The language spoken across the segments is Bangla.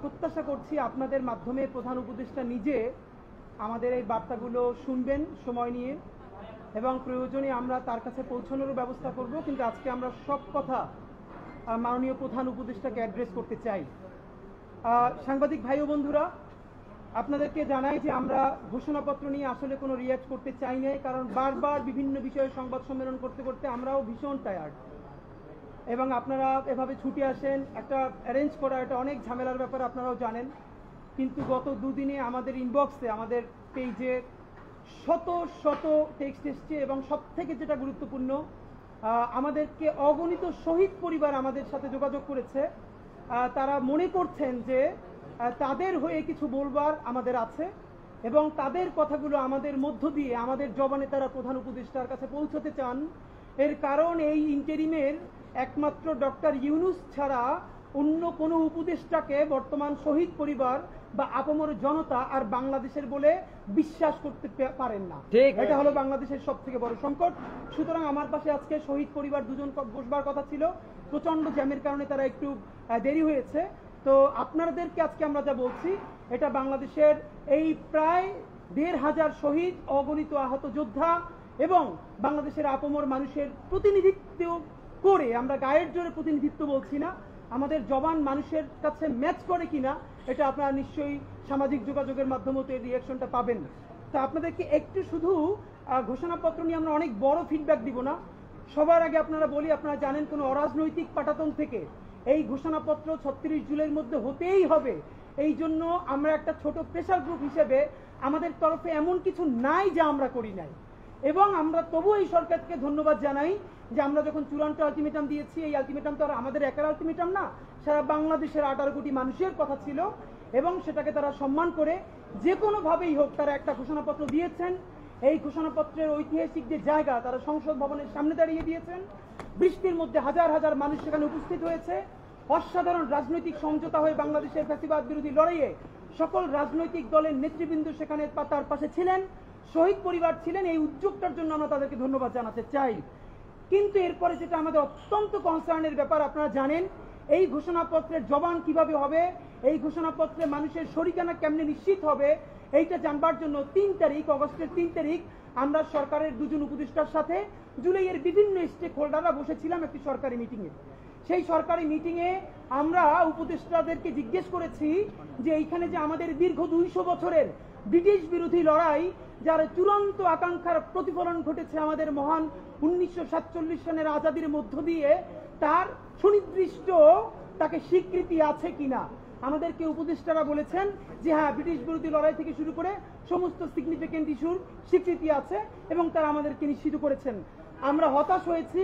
প্রত্যাশা করছি আপনাদের মাধ্যমে প্রধান উপদেষ্টা নিজে আমাদের এই বার্তাগুলো শুনবেন সময় নিয়ে, এবং প্রয়োজনে আমরা তার কাছে পৌঁছানোরও ব্যবস্থা করব। কিন্তু আজকে আমরা সব কথা মাননীয় প্রধান উপদেষ্টাকে অ্যাড্রেস করতে চাই। সাংবাদিক ভাই ও বন্ধুরা, আপনাদেরকে জানাই যে আমরা ঘোষণাপত্র নিয়ে আসলে কোনো রিয়াক্ট করতে চাই নাই, কারণ বারবার বিভিন্ন বিষয়ে সংবাদ সম্মেলন করতে করতে আমরাও ভীষণ টায়ার্ড, এবং আপনারা এভাবে ছুটে আসেন। একটা অ্যারেঞ্জ করা এটা অনেক ঝামেলার ব্যাপার, আপনারাও জানেন। কিন্তু গত দুদিনে আমাদের ইনবক্সে, আমাদের পেজে শত শত টেক্সট এসছে, এবং সব থেকে যেটা গুরুত্বপূর্ণ, আমাদেরকে অগণিত শহীদ পরিবার আমাদের সাথে যোগাযোগ করেছে। তারা মনে করছেন যে তাদের হয়ে কিছু বলবার আমাদের আছে, এবং তাদের কথাগুলো আমাদের মধ্য দিয়ে আমাদের জবানে তারা প্রধান উপদেষ্টার কাছে পৌঁছতে চান। এর কারণ এই ইন্টারিমের একমাত্র ডক্টর ইউনূস ছাড়া অন্য কোনো উপদেষ্টাকে বর্তমান শহীদ পরিবার বা আপামর জনতা আর বাংলাদেশের বলে বিশ্বাস করতে পারেন না। এটা হলো বাংলাদেশের সব থেকে বড় সংকট। সুতরাং আমার পাশে আজকে শহীদ পরিবার দুজন বসবার কথা ছিল, প্রচন্ড জ্যামের কারণে তারা একটু দেরি হয়েছে। তো আপনাদেরকে আজকে আমরা যা বলছি, এটা বাংলাদেশের এই প্রায় ১৫০০ শহীদ, অগণিত আহত যোদ্ধা এবং বাংলাদেশের আপামর মানুষের প্রতিনিধিত্ব করে, আমরা গায়ের জোরে প্রতিনিধিত্ব বলছি না, আমাদের জবান মানুষের কাছে ম্যাচ করে কিনা এটা আপনারা নিশ্চয়ই সামাজিক যোগাযোগের মাধ্যমে এই রিয়াকশনটা পাবেন। তা আপনাদেরকে একটু শুধু ঘোষণাপত্র নিয়ে আমরা অনেক বড় ফিডব্যাক দিব না। সবার আগে আপনারা বলি, আপনারা জানেন কোনো অরাজনৈতিক পাটাতন থেকে এই ঘোষণাপত্র ৩৬ জুলাইয়ের মধ্যে হতেই হবে। এই জন্য আমরা একটা ছোট প্রেসার গ্রুপ হিসেবে আমাদের তরফে এমন কিছু নাই যা আমরা করি নাই, এবং আমরা তবু এই সরকারকে ধন্যবাদ জানাই যে আমরা যখন চূড়ান্ত আলটিমেটাম দিয়েছি, এই আলটিমেটাম তো আর আমাদের একার আলটিমেটাম না, সারা বাংলাদেশের ১৮ কোটি মানুষের কথা ছিল, এবং সেটাকে তারা সম্মান করে যে কোনোভাবেই হোক তারা একটা ঘোষণাপত্র দিয়েছেন। এই ঘোষণাপত্রের ঐতিহাসিক যে জায়গা, তারা সংসদ ভবনের সামনে দাঁড়িয়ে দিয়েছেন। বৃষ্টির মধ্যে হাজার হাজার মানুষ সেখানে উপস্থিত হয়েছে। অসাধারণ রাজনৈতিক সমঝোতা হয়ে বাংলাদেশের ফ্যাসিবাদ বিরোধী লড়াইয়ে সকল রাজনৈতিক দলের নেতৃবৃন্দ সেখানে তার পাশে ছিলেন, শহীদ পরিবার ছিলেন। এই উদ্যোগটার জন্য আমরা তাদেরকে ধন্যবাদ জানাতে চাই। কিন্তু এরপরে যেটা আমাদের অত্যন্ত কনসার্নের ব্যাপার, আপনারা জানেন এই ঘোষণাপত্রের জবান কিভাবে হবে, এই ঘোষণাপত্রে মানুষের শরিকানা কেমনে নিশ্চিত হবে, এইটা জানবার জন্য ৩ তারিখ, অগস্টের ৩ তারিখ আমরা সরকারের দুজন উপদেষ্টার সাথে জুলাইয়ের বিভিন্ন স্টেক হোল্ডাররা বসেছিলাম একটি সরকারি মিটিংয়ে। সেই সরকারি মিটিংয়ে আমরা উপদেষ্টাদেরকে জিজ্ঞেস করেছি যে এইখানে যে আমাদের দীর্ঘ ২০০ বছরের ব্রিটিশ বিরোধী লড়াই, যার চূড়ান্ত আকাঙ্ক্ষার প্রতিফলন ঘটেছে আমাদের মহান ১৯৪৭ সনের আজাদির মধ্য দিয়ে, তার সুনির্দিষ্ট তাকে স্বীকৃতি আছে কিনা। আমাদেরকে উপদেষ্টারা বলেছেন যে হ্যাঁ, ব্রিটিশ বিরোধী লড়াই থেকে শুরু করে সমস্ত সিগনিফিকেন্ট ইস্যুর স্বীকৃতি আছে, এবং তারা আমাদেরকে নিশ্চিত করেছেন। আমরা হতাশ হয়েছি,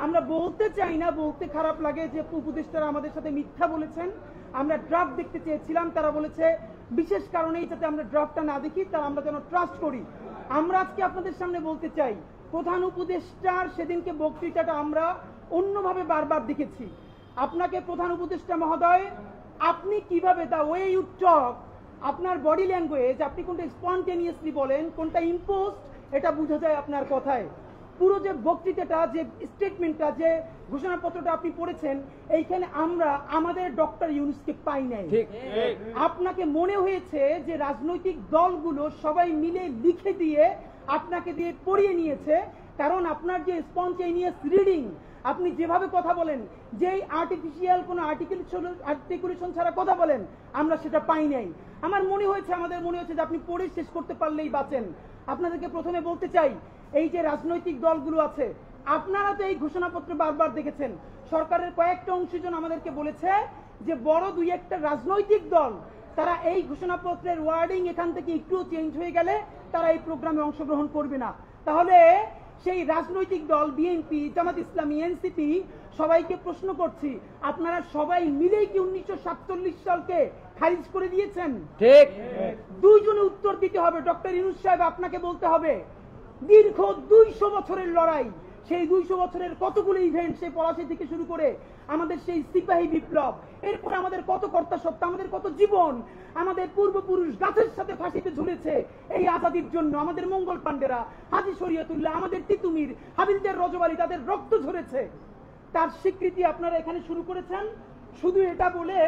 আমরা বলতে চাই না, বলতে খারাপ লাগে যে উপদেষ্টারা আমাদের সাথে মিথ্যা বলেছেন। আমরা ড্রাফট দেখতে চেয়েছিলাম, তারা বলেছে বিশেষ কারণেই যাতে আমরা ড্রাফটটা না দেখি, তারা আমরা যেন ট্রাস্ট করি। আমরা আজকে আপনাদের সামনে বলতে চাই, প্রধান উপদেষ্টার সেদিনকে বক্তৃতাটা আমরা অন্যভাবে বারবার দেখেছি। আপনাকে প্রধান উপদেষ্টা মহোদয়, আপনি কিভাবে দা ওয়ে ইউ টক, আপনার বডি ল্যাঙ্গুয়েজ, আপনি কোনটা স্পন্টেনিয়াসলি বলেন, কোনটা ইম্পোজড, এটা বোঝা যায় আপনার কথায়। পুরো যে বক্তৃতাটা, যে স্টেটমেন্টটা, যে ঘোষণাপত্রটা আপনি পড়েছেন, এইখানে আমরা আমাদের ডক্টর ইউনূসকে পাই নাই। আপনাকে মনে হয়েছে যে রাজনৈতিক দলগুলো সবাই মিলে লিখে দিয়ে আপনাকে দিয়ে পড়িয়ে নিয়েছে, কারণ আপনার যে স্পন্টেনিয়াস রিডিং, আপনি যেভাবে কথা বলেন, যেই আর্টিফিশিয়াল কোনো আর্টিকুলেশন ছাড়া কথা বলেন, আমরা সেটা পাই নাই। আমার মনে হয়েছে, আমাদের মনে হয়েছে যে আপনি পড়ে শেষ করতে পারলেই বাঁচেন। আপনাদেরকে প্রথমে বলতে চাই, এই যে রাজনৈতিক দলগুলো আছে, আপনারা তো এই ঘোষণাপত্র বারবার দেখেছেন। সরকারের কয়েকটা অংশজন আমাদেরকে বলেছে যে বড় ২-১টা রাজনৈতিক দল, তারা এই ঘোষণাপত্রের ওয়ার্ডিং এখান থেকে একটু চেঞ্জ হয়ে গেলে তারা এই প্রোগ্রামে অংশগ্রহণ করবে না। তাহলে সেই রাজনৈতিক দল বিএনপি, জামাত ইসলামী, এনসিপি, সবাইকে প্রশ্ন করছি, আপনারা সবাই মিলেই কি ১৯৪৭ সালকে খারিজ করে দিয়েছেন? ঠিক। দুইজনে উত্তর দিতে হবে। ডক্টর ইউনূস সাহেব, আপনাকে বলতে হবে, দীর্ঘ ২০০ বছরের লড়াই, সেই ২০০ বছরের কতগুলো ইভেন্ট, সেই পলাশী থেকে শুরু করে আমাদের সেই সিপাহী বিপ্লব, এরপরে আমাদের কত কর্তা সত্তা, আমাদের কত জীবন, আমাদের পূর্বপুরুষ গাছের সাথে ফাঁসিতে ঝুলেছে এই আজাদির জন্য। আমাদের মঙ্গল পান্ডেরা, হাজী শরীয়তুল্লাহ, আমাদের তিতুমির, হাবিলদার রজব আলী, তাদের রক্ত ঝরেছে। তার স্বীকৃতি আপনারা এখানে শুরু করেছেন শুধু এটা বলে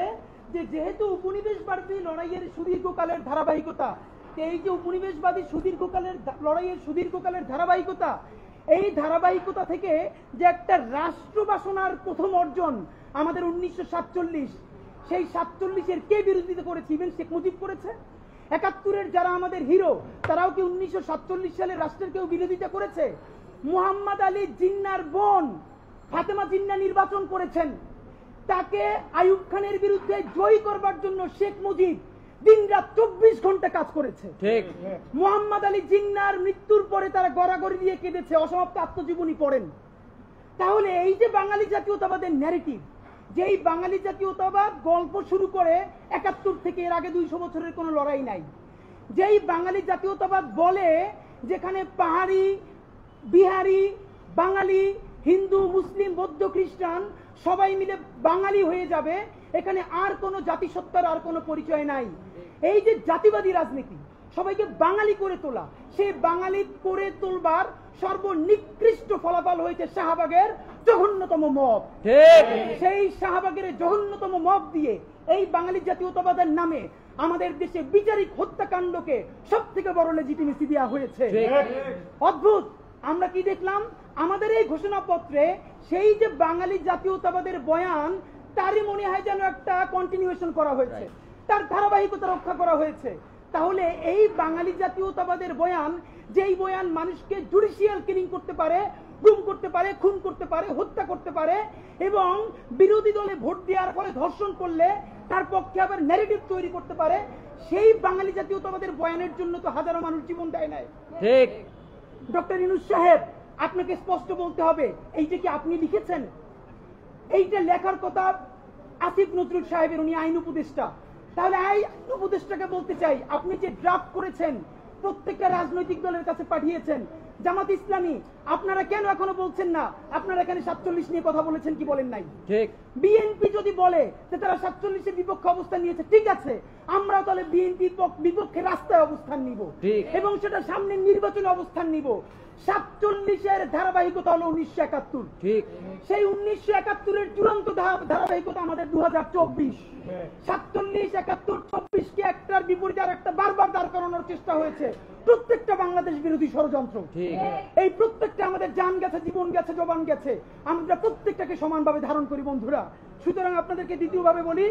যে যেহেতু উপনিবেশবাদী লড়াইয়ের সুদীর্ঘকালের ধারাবাহিকতা, এই যে উপনিবেশবাদী সুদীর্ঘকালের ধারাবাহিকতা, এই ধারাবাহিকতা থেকে যে একটা রাষ্ট্র বাসনার প্রথম অর্জন আমাদের 1947, সেই 47-এর কে বিরোধিতা করেছে? ইভেন শেখ মুজিব করেছে। 71-এর যারা আমাদের হিরো, তারাও কি 1947 সালে রাষ্ট্রের কেউ বিরোধিতা করেছে? মুহাম্মদ আলী জিন্নার বোন ফাতেমা জিন্না নির্বাচন করেছেন, তাকে আইয়ুব খানের বিরুদ্ধে জয়ী করবার জন্য শেখ মুজিব দিনরাত 24 ঘন্টা কাজ করেছে। ঠিক। মুহাম্মদ আলী জিন্নার মৃত্যুর পরে তারা গড়াগড়ি দিয়ে কেঁদেছে, অসমাপ্ত আত্মজীবনী পড়েন। তাহলে এই যে বাঙালি জাতীয়তাবাদের ন্যারেটিভ, যেই বাঙালি জাতীয়তাবাদ গল্প শুরু করে 71 থেকে, এর আগে 200 বছরের কোনো লড়াই নাই, যেই বাঙালি জাতীয়তাবাদ বলে যেখানে পাহাড়ি, বিহারি, বাঙালি, হিন্দু, মুসলিম, বৌদ্ধ, খ্রিস্টান সবাই মিলে বাঙালি হয়ে যাবে, এখানে আর কোনো জাতিসত্তার আর কোনো পরিচয় নাই। এই যে জাতিবাদী রাজনীতি, সবাইকে বাঙালি করে তোলা, সেই বাঙালি করে তোলবার সর্বনিকৃষ্ট ফলাফল হয়েছে শাহবাগের জঘন্যতম মব। সেই শাহবাগের জঘন্যতম মব দিয়ে এই বাঙালি জাতীয়তাবাদের নামে আমাদের দেশে বিচারিক হত্যাকাণ্ডকে সব থেকে বড় লেজিটিমেসি দেওয়া হয়েছে। অদ্ভুত। আমরা কি দেখলাম আমাদের এই ঘোষণাপত্রে? সেই যে বাঙালি জাতীয়তাবাদের বয়ান, তারই মনে হয় যেন একটা কন্টিনিউয়েশন করা হয়েছে, তার ধারাবাহিকতা রক্ষা করা হয়েছে। তাহলে এই বাঙালি জাতীয়তাবাদের বয়ান, যেই বয়ান মানুষকে জুডিশিয়াল কিলিং করতে পারে, গুম করতে পারে, খুন করতে পারে, হত্যা করতে পারে, এবং বিরোধী দলে ভোট দেওয়ার ফলে ধর্ষণ করলে তার পক্ষে আবার ন্যারেটিভ তৈরি করতে পারে, সেই বাঙালি জাতীয়তাবাদের বয়ানের জন্য তো হাজারো মানুষ জীবন দেয় নাই। ঠিক। ডক্টর ইউনূস সাহেব, আপনাকে স্পষ্ট বলতে হবে, এইটা কি আপনি লিখেছেন? এইটা লেখার কথা আসিফ নজরুল সাহেবের, উনি আইন উপদেষ্টা। তাহলে আইন উপদেষ্টাকে বলতে চাই, আপনি যে ড্রাফট করেছেন প্রত্যেকটা রাজনৈতিক দলের কাছে পাঠিয়েছেন, জামাত ইসলামী আপনারা কেন এখনো বলছেন না আপনারা এখানে 47 নিয়ে কথা বলেছেন কি বলেন নাই? ঠিক। বিএনপি যদি বলে যে তারা 47-এর বিপক্ষে অবস্থান নিয়েছে, ঠিক আছে, আমরাও তাহলে বিএনপির বিপক্ষে রাস্তায় অবস্থান নিব এবং সেটা সামনে নির্বাচনে অবস্থান নিব। 47-এর ধারাবাহিকতা হলো 1971। ঠিক। সেই 1971-এর চূড়ান্ত ধারাবাহিকতা আমাদের 2024। 47, 71, 24-কে একটার বিপরীতে আর একটা বারবার দাঁড় করানোর চেষ্টা হয়েছে। প্রত্যেকটা বাংলাদেশ বিরোধী ষড়যন্ত্র। এই প্রত্যেকটা আমাদের জান গেছে, জীবন গেছে, জবান গেছে, আমরা প্রত্যেকটাকে সমানভাবে ধারণ করি বন্ধুরা। সুতরাং আপনাদেরকে দ্বিতীয়ভাবে বলি,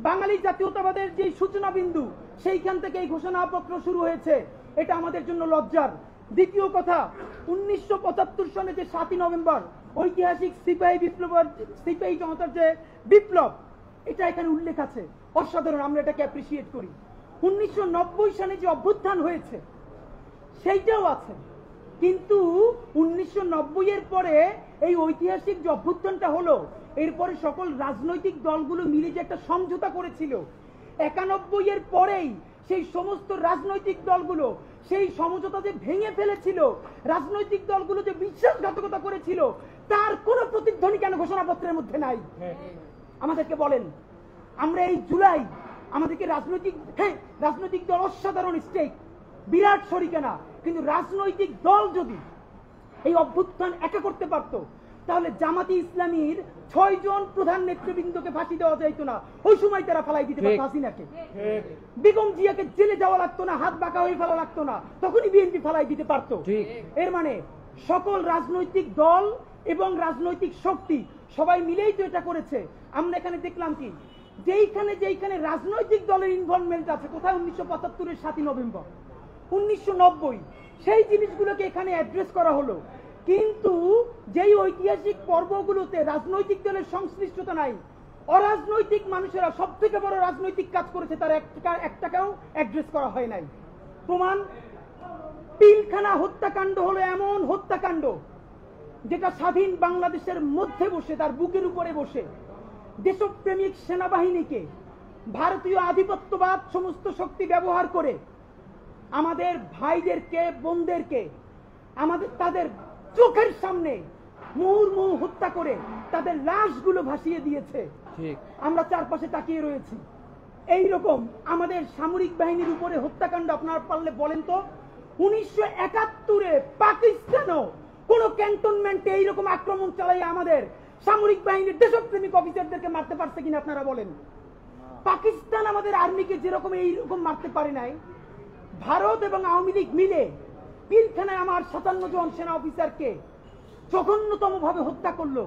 বাঙালি জাতীয়তাবাদের যে সূচনা বিন্দু, সেইখান থেকে এই ঘোষণাপত্র শুরু হয়েছে, এটা আমাদের জন্য লজ্জার। দ্বিতীয় কথা, 1975 সনে যে 7ই নভেম্বর ঐতিহাসিক সিপাহী জনতার যে বিপ্লব, এটা এখানে উল্লেখ আছে, অসাধারণ, আমরা এটাকে অ্যাপ্রিসিয়েট করি। 1990 সালে যে অভ্যুত্থান হয়েছে সেইটাও আছে, কিন্তু 1990-এর পরে এই ঐতিহাসিক যে অভ্যুত্থানটা হলো, এরপরে সকল রাজনৈতিক দলগুলো মিলে যে একটা সমঝোতা করেছিল, 91-এর পরেই সেই সমস্ত রাজনৈতিক দলগুলো সেই সমঝোতা যে ভেঙে ফেলেছিল, রাজনৈতিক দলগুলো যে বিশ্বাসঘাতকতা করেছিল, তার কোনো প্রতিধ্বনি কেন ঘোষণাপত্রের মধ্যে নাই? আমাদেরকে বলেন। আমরা এই জুলাই আমাদেরকে রাজনৈতিক দল অসাধারণ স্টেক, বিরাট শরিকানা, কিন্তু রাজনৈতিক দল যদি এই অভ্যুত্থান একা করতে পারত, তাহলে জামাতি ইসলামীর 6 জন প্রধান নেতৃবৃন্দকে ফাঁসি দেওয়া যাইতো না। ওই সময় তারা ফালাই দিতে পারত হাসিনাকে, বেগম জিয়াকে জেলে যাওয়া লাগতো না, হাত বাঁকা হয়ে ফেলা লাগতো না, তখনই বিএনপি ফালাই দিতে পারত। এর মানে সকল রাজনৈতিক দল এবং রাজনৈতিক শক্তি সবাই মিলেই তো এটা করেছে। আমরা এখানে দেখলাম কি, যেইখানে রাজনৈতিক দলের ইনভলভমেন্ট আছে, কোথায় 1975-এর 7ই নভেম্বর, 1990 সেই জিনিসগুলোকে এখানে অ্যাড্রেস করা হলো, কিন্তু যেই ঐতিহাসিক পর্বগুলোতে রাজনৈতিক দলের সংশ্লিষ্টতা নাই, অরাজনৈতিক মানুষেরা সব থেকে বড় রাজনৈতিক কাজ করেছে, তার একটাকেও অ্যাড্রেস করা হয় নাই। প্রমাণ, পিলখানা হত্যাকাণ্ড হলো এমন হত্যাকাণ্ড যেটা স্বাধীন বাংলাদেশের মধ্যে বসে, তার বুকের উপরে বসে দেশপ্রেমিক সেনাবাহিনীকে ভারতীয় আধিপত্যবাদ সমস্ত শক্তি ব্যবহার করে আমাদের ভাইদেরকে, বোনদেরকে তাদের চোখের সামনে মুহুর্মুহু হত্যা করে তাদের লাশগুলো ভাসিয়ে দিয়েছে। আমরা চারপাশে তাকিয়ে রয়েছি। এই রকম আমাদের সামরিক বাহিনীর উপরে হত্যাকাণ্ড আপনারা পারলে বলেন তো, 1971-এ পাকিস্তানও কোন ক্যান্টনমেন্টে এইরকম আক্রমণ চালাই আমাদের সামরিক বাহিনীর দেশপ্রেমিক অফিসারদেরকে মারতে পারছে কিনা আপনারা বলেন? পাকিস্তান আমাদের আর্মিকে যেরকম এইরকম মারতে পারে নাই, ভারত এবং আওয়ামী লীগ মিলে পিলখানায় আমার 57 জন সেনা অফিসারকে জঘন্যতম ভাবে হত্যা করলো,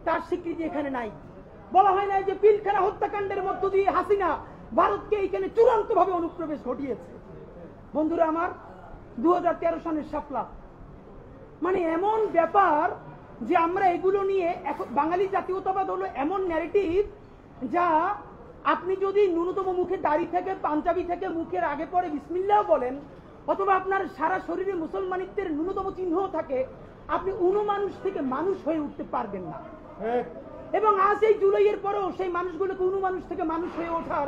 তার স্বীকৃতি এখানে নাই। বলা হয় নাই যে পিলখানা হত্যাকাণ্ডের মধ্য দিয়ে হাসিনা ভারতকে এখানে চূড়ান্ত ভাবে অনুপ্রবেশ ঘটিয়েছে। বন্ধুরা আমার, 2013 সালের শাপলা, মানে এমন ব্যাপার যে আমরা এগুলো নিয়ে এখন বাঙালি জাতীয়তাবাদ হলো এমন ন্যারেটিভ যা আপনি যদি ন্যূনতম মুখে দাড়ি থেকে পাঞ্জাবি থেকে মুখের আগে পরে বিসমিল্লাহ বলেন, অথবা আপনার সারা শরীরে মুসলমানিত্বের ন্যূনতম চিহ্ন থাকে, আপনি মানুষ থেকে মানুষ হয়ে উঠতে পারবেন না। এবং আজ এই জুলাইয়ের পরেও সেই মানুষগুলোকে মানুষ থেকে মানুষ হয়ে ওঠার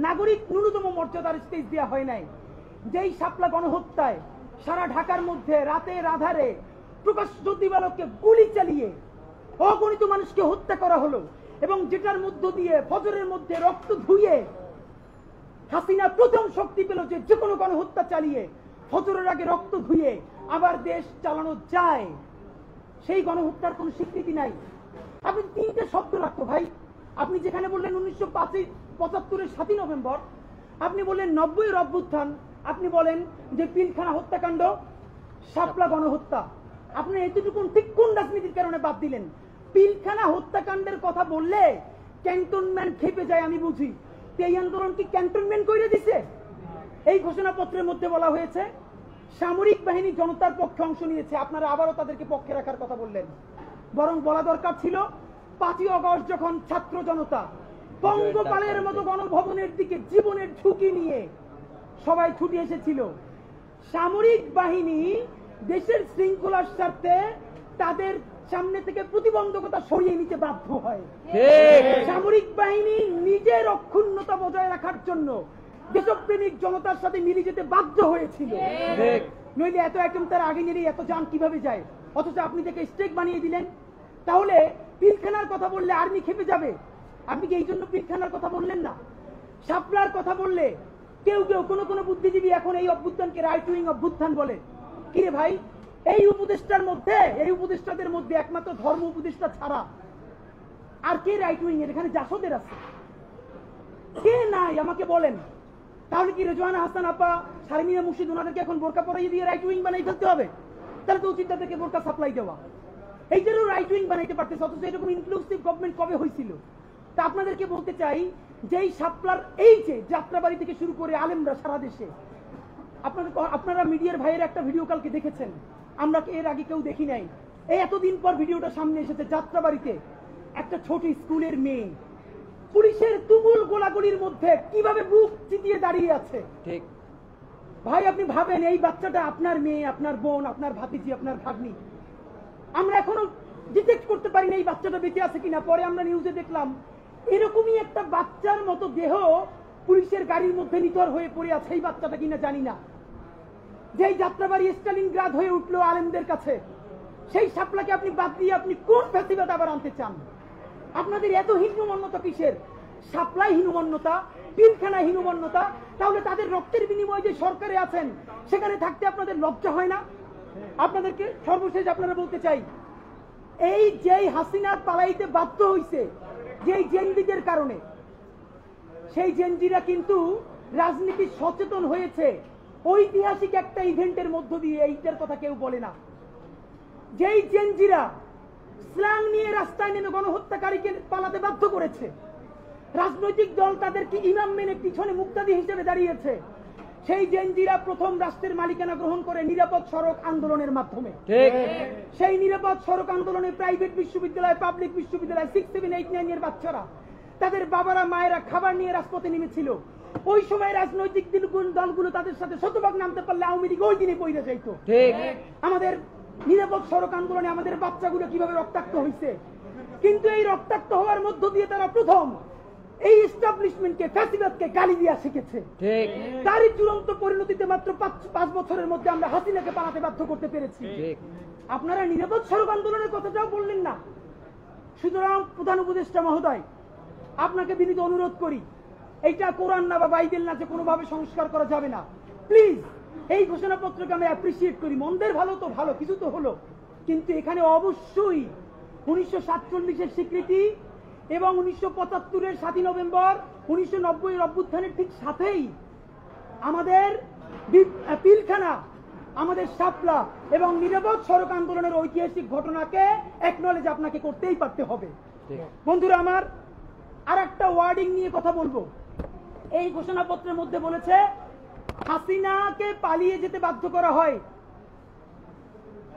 নাগরিক ন্যূনতম মর্যাদার স্টেজ দেওয়া হয় নাই। যেই শাপলা গণহত্যায় সারা ঢাকার মধ্যে রাতের আধারে প্রকাশ্য দিবালোককে গুলি চালিয়ে অগণিত মানুষকে হত্যা করা হলো, এবং যেটার মধ্য দিয়ে ফজরের মধ্যে রক্ত ধুয়ে হাসিনা প্রথম শক্তি পেল যে কোনো গণহত্যা চালিয়ে ফজরের আগে রক্ত ধুয়ে আবার দেশ চালানো যায়, সেই গণহত্যার কোন স্বীকৃতি নাই। আপনি 3টে শব্দ রাখতো ভাই, আপনি যেখানে বললেন 1975-এর 7ই নভেম্বর, আপনি বললেন 90-এর অভ্যুত্থান, আপনি বলেন যে পিলখানা হত্যাকাণ্ড, শাপলা গণহত্যা, আপনি এতটুকু ঠিক কোন রাজনীতির কারণে বাদ দিলেন? পিলখানা হত্যাকাণ্ডের কথা বললে ক্যান্টনমেন্ট খেপে যায়, আমি বুঝি। এই আন্দোলন কি ক্যান্টনমেন্ট করে দিছে? এই ঘোষণাপত্রের মধ্যে বলা হয়েছে সামরিক বাহিনী জনতার পক্ষে অংশ নিয়েছে, আপনারা আবারও তাদেরকে পক্ষে রাখার কথা বললেন। বরং বলা দরকার ছিল 5ই আগস্ট যখন ছাত্র জনতা পঙ্গপালের মতো গণভবনের দিকে জীবনের ঝুঁকি নিয়ে সবাই ছুটে এসেছিল, সামরিক বাহিনী দেশের শৃঙ্খলার স্বার্থে তাদের সামনে থেকে প্রতিবন্ধকতা সরিয়ে নিতে বাধ্য হয়। সামরিক বাহিনী নিজের অক্ষুণ্ণতা বজায় রাখার জন্য দেশপ্রেমিক জনতার সাথে মিলে যেতে বাধ্য হয়েছিল। নইলে এত আইটেম তার আগে নিয়ে এত যান কিভাবে যায়? অথচ আপনি থেকে স্টেক বানিয়ে দিলেন। তাহলে পিলখানার কথা বললে আর্মি খেপে যাবে, আপনি কি এই জন্য পিলখানার কথা বললেন না? শাপলার কথা বললে কেউ কেউ কোন বুদ্ধিজীবী এখন এই অভ্যুত্থানকে রাইট উইং অভ্যুত্থান বলে। কিরে ভাই, এই উপদেষ্টাদের মধ্যে একমাত্র ধর্ম উপদেষ্টা ছাড়া আর কে রাইট উইং এর? এখানে জাসদের আছে, কে নাই আমাকে বলেন। তাহলে কি রেজওয়ানা হাসান আপা, শারমিনা মুর্শিদ ওনাদেরকে এখন বোরকা পরাইয়ে দিয়ে রাইট উইং বানাই ফেলতে হবে? তাহলে তো উচিত তাদেরকে বোরকা সাপ্লাই দেওয়া। এইটারও রাইট উইং বানাইতে পারতেছে, অথচ এরকম ইনক্লুসিভ গভর্নমেন্ট কবে হয়েছিল? তা আপনাদেরকে বলতে চাই যে এই শাপলার এই যে যাত্রাবাড়ি থেকে শুরু করে আলেমরা সারা দেশে, আপনারা মিডিয়ার ভাইয়ের একটা ভিডিও কালকে দেখেছেন, আমরা এর আগে কেউ দেখি নাই। এই এতদিন পর ভিডিওটা সামনে এসেছে, যাত্রাবাড়িতে একটা ছোট স্কুলের মেয়ে পুলিশের তুমুল গোলাগুলির মধ্যে কিভাবে বুক চিতিয়ে দাঁড়িয়ে আছে। ঠিক ভাই, আপনি ভাবেন এই বাচ্চাটা আপনার মেয়ে, আপনার বোন, আপনার ভাতিজি, আপনার ভাগ্নি। আমরা এখনো ডিটেক্ট করতে পারি না এই বাচ্চাটা বেঁচে আছে কিনা। পরে আমরা নিউজে দেখলাম এরকমই একটা বাচ্চার মতো দেহ পুলিশের গাড়ির মধ্যে নিথর হয়ে পড়ে আছে। এই বাচ্চাটা কিনা জানি না। যেই যাত্রাবাড়ি স্টালিনগ্রাদ হয়ে উঠলো আলেমদের কাছে, সেই শাপলাকে আপনি বাদ দিয়ে আপনি কোন ফ্যাসিবাদ আবার আনতে চান? আপনাদের এত হীনমন্যতা কিসের? শাপলাই হীনমন্যতা, পিলখানা হীনমন্যতা। তাহলে তাদের রক্তের বিনিময়ে যে সরকারে আছেন সেখানে থাকতে আপনাদের লজ্জা হয় না? আপনাদেরকে সর্বশেষ আপনারা বলতে চাই, এই যেই হাসিনা পালাইতে বাধ্য হইছে যেই জেনজিদের কারণে, সেই জেনজিরা কিন্তু রাজনীতি সচেতন হয়েছে ঐতিহাসিক একটা ইভেন্টের মধ্য দিয়ে। এইটার কথা কেউ বলে না। যেই জেনজিরা স্ল্যাং নিয়ে রাস্তায় নেমে গণহত্যাকারীকে পালাতে বাধ্য করেছে, রাজনৈতিক দল তাদেরকে ইমাম মেনে পিছনে মুক্তাদি হিসেবে দাঁড়িয়েছে, সেই জেনজিরা প্রথম রাষ্ট্রের মালিকানা গ্রহণ করে নিরাপদ সড়ক আন্দোলনের মাধ্যমে। সেই নিরাপদ সড়ক আন্দোলনে প্রাইভেট বিশ্ববিদ্যালয়, পাবলিক বিশ্ববিদ্যালয়, 6, 7, 8, 9 এর বাচ্চারা, তাদের বাবারা মায়েরা খাবার নিয়ে রাজপথে নেমেছিল। ওই সময় রাজনৈতিক দলগুলো তাদের সাথে শতভাগ নামতে পারলে আওয়ামী লীগ ওই দিনে পড়ে যাইত। আমাদের নিরাপদ সড়ক আন্দোলনে আমাদের বাচ্চাগুলো কিভাবে রক্তাক্ত হয়েছে, কিন্তু এই রক্তাক্ত হওয়ার মধ্য দিয়ে তারা প্রথম এই এস্টাবলিশমেন্টকে, ফ্যাসিবাদকে গালি দিয়া শিখেছে। তারই চূড়ান্ত পরিণতিতে মাত্র 5 বছরের মধ্যে আমরা হাসিনাকে পালাতে বাধ্য করতে পেরেছি। আপনারা নিরাপদ সড়ক আন্দোলনের কথাটাও বললেন না। সুতরাং প্রধান উপদেষ্টা মহোদয়, আপনাকে বিনীত অনুরোধ করি, এইটা কোরআন না বা বাইবেল না যে কোনোভাবে সংস্কার করা যাবে না। প্লিজ এই ঘোষণাপত্রকে আমি অ্যাপ্রিসিয়েট করি, মন্দের ভালো তো ভালো, কিছু তো হলো, কিন্তু এখানে অবশ্যই 1947-এর স্বীকৃতি এবং 1975-এর 7ই নভেম্বর, 1990 অভ্যুত্থানের ঠিক সাথেই আমাদের পিলখানা, আমাদের শাপলা এবং নিরাপদ সড়ক আন্দোলনের ঐতিহাসিক ঘটনাকে একনলেজ আপনাকে করতেই পারতে হবে। বন্ধুরা আমার, আর একটা ওয়ার্ডিং নিয়ে কথা বলবো। এই ঘোষণাপত্রের মধ্যে বলেছে হাসিনাকে পালিয়ে যেতে বাধ্য করা হয়।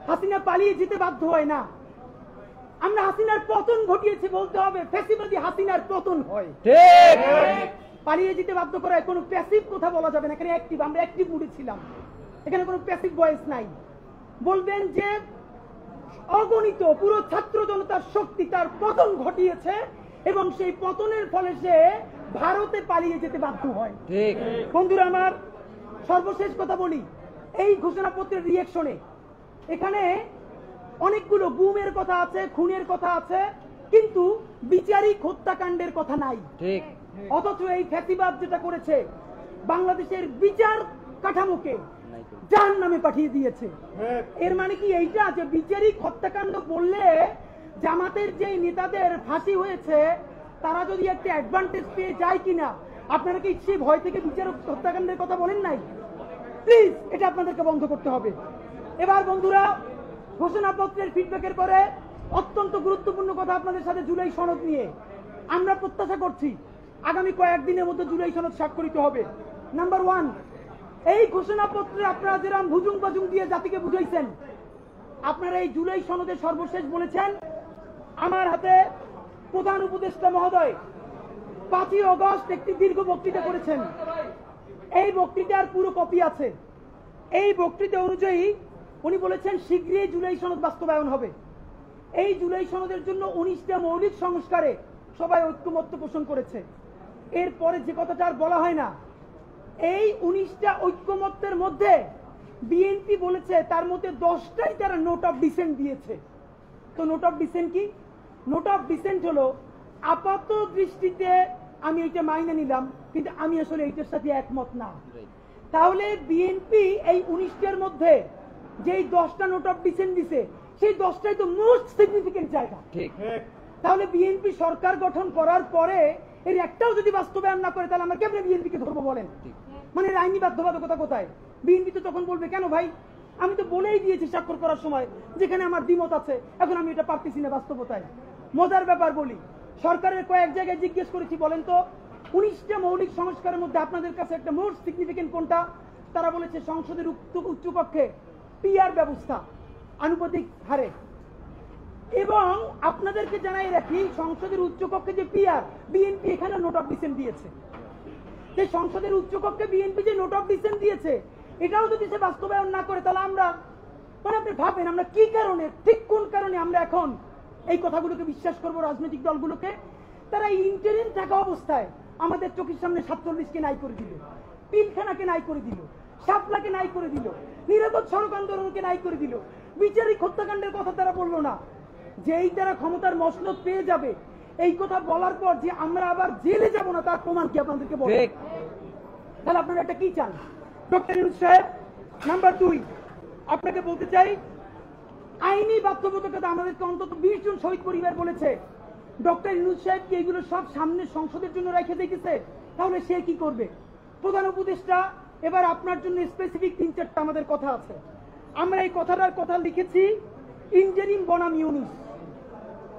হাসিনা পালিয়ে যেতে বাধ্য হয় না, আমরা হাসিনার পতন ঘটিয়েছি বলতে হবে। ফ্যাসিবাদী হাসিনার পতন হয়। পালিয়ে যেতে বাধ্য করা হয়, কোনো প্যাসিভ কথা বলা যাবে না। এখানে অ্যাক্টিভ, আমরা অ্যাক্টিভ মুডে ছিলাম, এখানে কোনো প্যাসিভ ভয়েস নাই। বলবেন যে অগণিত পুরো ছাত্র জনতার শক্তি তার পতন ঘটিয়েছে এবং সেই পতনের ফলে সে ভারতে পালিয়ে যেতে বাধ্য হয়। বন্ধুরা আমার, সর্বশেষ কথা বলি, এই ঘোষণাপত্রের রিঅ্যাকশনে এখানে অনেকগুলো গুমের কথা আছে, খুনের কথা আছে, কিন্তু বিচারিক হত্যাকাণ্ডের কথা নাই। অথচ এই ফ্যাসিবাদ যেটা করেছে, বাংলাদেশের বিচার কাঠামোকে জাহান্নামে পাঠিয়ে দিয়েছে। এর মানে কি এইটা যে বিচারিক হত্যাকাণ্ড বললে জামাতের যে নেতাদের ফাঁসি হয়েছে তারা যদি একটা অ্যাডভান্টেজ পেয়ে যায় কিনা? আপনারা কি সেই ভয় থেকে বিচারিক হত্যাকাণ্ডের কথা বলেন নাই? প্লিজ এটা আপনাদেরকে বন্ধ করতে হবে। এবার বন্ধুরা, ঘোষণাপত্রের ফিডব্যাকের পরে অত্যন্ত গুরুত্বপূর্ণ কথা আপনাদের সাথে জুলাই সনদ নিয়ে। আমরা প্রত্যাশা করছি আগামী কয়েকদিনের মধ্যে জুলাই সনদ স্বাক্ষরিত হবে। নাম্বার 1, এই ঘোষণাপত্রে আপনারা যেরকম ভুজুং বাজুং দিয়ে জাতিকে বুঝাইছেন, আপনারা এই জুলাই সনদে সর্বশেষ বলেছেন, আমার হাতে প্রধান উপদেষ্টা মহোদয় 5ই অগস্ট একটি দীর্ঘ বক্তৃতা করেছেন। এই বক্তৃতার পুরো কপি আছে। এই বক্তৃতা অনুযায়ী উনি বলেছেন শীঘ্রই জুলাই সনদ বাস্তবায়ন হবে। এই জুলাই সনদের জন্য 19টা মৌলিক সংস্কারে সবাই ঐক্যমত্য পোষণ করেছে। এরপরে যে কথাটা আর বলা হয় না, এই 19টা ঐক্যমত্যের মধ্যে বিএনপি বলেছে তার মধ্যে 10টাই তারা নোট অফ ডিসেন্ট দিয়েছে। তো নোট অফ ডিসেন্ট কি? নোট অফ ডিসেন্ট হলো আপাত দৃষ্টিতে আমি এটা মাইনে নিলাম, কিন্তু আমি আসলে এইটার সাথে একমত না। তাহলে বিএনপি এই 19টার মধ্যে যেই 10টা নোট অফ ডিসেন্ট দিছে, সেই 10টাই তো মোস্ট সিগনিফিকেন্ট জায়গা। তাহলে বিএনপি সরকার গঠন করার পরে এর একটাও যদি বাস্তবায়ন না করে, তাহলে আমরা কেমনে বিএনপিকে ধরবো বলেন? মানে আইনি বাধ্যবাধকতা কোথায়? বিএনপি তো তখন বলবে, কেন ভাই, আমি তো বলেই দিয়েছি স্বাক্ষর করার সময় যেখানে আমার দ্বিমত আছে, এখন আমি এটা পারতেছি না বাস্তবতায়। মজার ব্যাপার বলি, সরকারের কয়েক জায়গায় জিজ্ঞেস করেছি, বলেন তো 19টা মৌলিক সংস্কারের মধ্যে আপনাদের কাছে একটা মোস্ট সিগনিফিকেন্ট কোনটা? তারা বলেছে সংসদের উচ্চকক্ষে পিআর ব্যবস্থা আনুপাতিক হারে। এবং আপনাদেরকে জানাই রাখি, সংসদের উচ্চকক্ষে যে পিআর, বিএনপি এখানে নোট অফ ডিসেন্ট দিয়েছে। যে সংসদের উচ্চকক্ষে বিএনপি যে নোট অফ ডিসেন্ট দিয়েছে, এটাও যদি সে বাস্তবায়ন না করে, তাহলে আমরা, মানে আপনি ভাবেন আমরা কি কারণে, ঠিক কোন কারণে আমরা এখন এই কথাগুলোকে বিশ্বাস করবো? রাজনৈতিক দলগুলোকে তারা ইন্টারিম থাকা অবস্থায় আমাদের চোখের সামনে 47কে নাই করে দিল, পিলখানাকে নাই করে দিল, শাপলাকে নাই করে দিল, নিরাপদ সড়ক আন্দোলনকে নাই করে দিল, বিচারিক হত্যাকাণ্ডের কথা তারা বললো না। যেই তারা ক্ষমতার মসনদ পেয়ে যাবে, এই কথা বলার পর যে আমরা আবার জেলে যাব না, তার প্রমাণ কি আপনাদেরকে বলবো? তাহলে আপনারা এটা কি চান? ডক্টর ইউনূস সাহেব, নাম্বার 2, আপনাকে বলতে চাই, আইনি বাধ্যবাধকতা আমাদেরকে অন্তত 20 জন শহীদ পরিবার বলেছে। ডক্টর ইউনূস সাহেব কি এগুলো সব সামনে সংসদের জন্য রেখে দেখেছে? তাহলে সে কি করবে? প্রধান উপদেষ্টা, এবার আপনার জন্য স্পেসিফিক 3-4টা আমাদের কথা আছে। আমরা এই কথাটার কথা লিখেছি ইন্টারিম বনাম ইউনূস।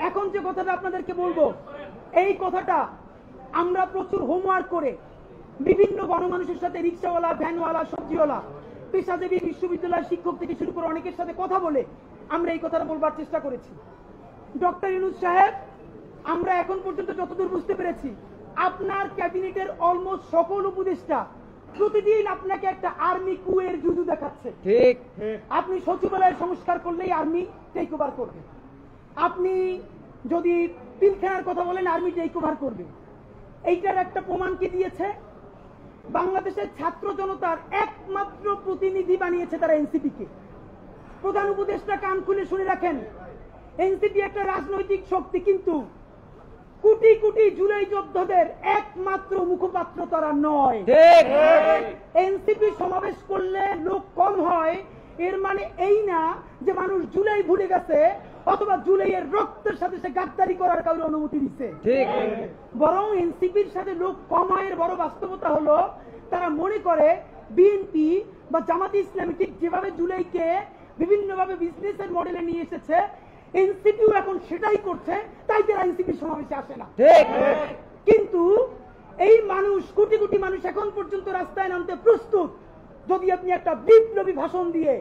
এখন যে কথাটা আপনাদেরকে বলবো, এই কথাটা আমরা প্রচুর হোমওয়ার্ক করে বিভিন্ন গণমানুষের সাথে, রিক্সাওয়ালা, ভ্যানওয়ালা, সবজিওয়ালা, পেশাজীবী, বিশ্ববিদ্যালয়ের শিক্ষক থেকে শুরু করে অনেকের সাথে কথা বলে আমরা এই কথাটা বলবার চেষ্টা করেছি। ডক্টর ইউনূস সাহেব, আমরা এখন পর্যন্ত যতদূর বুঝতে পেরেছি, আপনার ক্যাবিনেটের অলমোস্ট সকল উপদেষ্টা প্রতিদিন আপনাকে একটা আর্মি কুয়ের জুজু দেখাচ্ছে। ঠিক, আপনি সচিবালয়ের সংস্কার করলেই আর্মি টেক ওভার করবে, আপনি যদি পিলখানার কথা বলেন আর্মি টেক ওভার করবে। এইটার একটা প্রমাণ কি দিয়েছে? বাংলাদেশের ছাত্র জনতার একমাত্র প্রতিনিধি বানিয়েছে তারা এনসিপি কে। প্রধান উপদেষ্টা কান খুলে শুনে রাখেন, এনসিপি একটা রাজনৈতিক শক্তি, কিন্তু কোটি কোটি জুলাই যোদ্ধাদের একমাত্র মুখপাত্র তারা নয়। এনসিপি সমাবেশ করলে লোক কম হয়, এর মানে এই না যে মানুষ জুলাই ভুলে গেছে অথবা জুলাইয়ের রক্তের সাথে সে গাদ্দারি করার কারণে অনুমতি দিচ্ছে। বরং এনসিপির সাথে লোক কমায়ের বড় বাস্তবতা হলো তারা মনে করে বিএনপি বা জামাতে ইসলামী ঠিক যেভাবে জুলাইকে বিভিন্নভাবে বিজনেসের মডেলে নিয়ে এসেছে, এনসিপিও এখন সেটাই করছে, তাই তারা এনসিপির সমাবেশে আসে না। কিন্তু এই মানুষ, কোটি কোটি মানুষ এখন পর্যন্ত রাস্তায় নামতে প্রস্তুত যদি আপনি একটা বিপ্লবী ভাষণ দিয়ে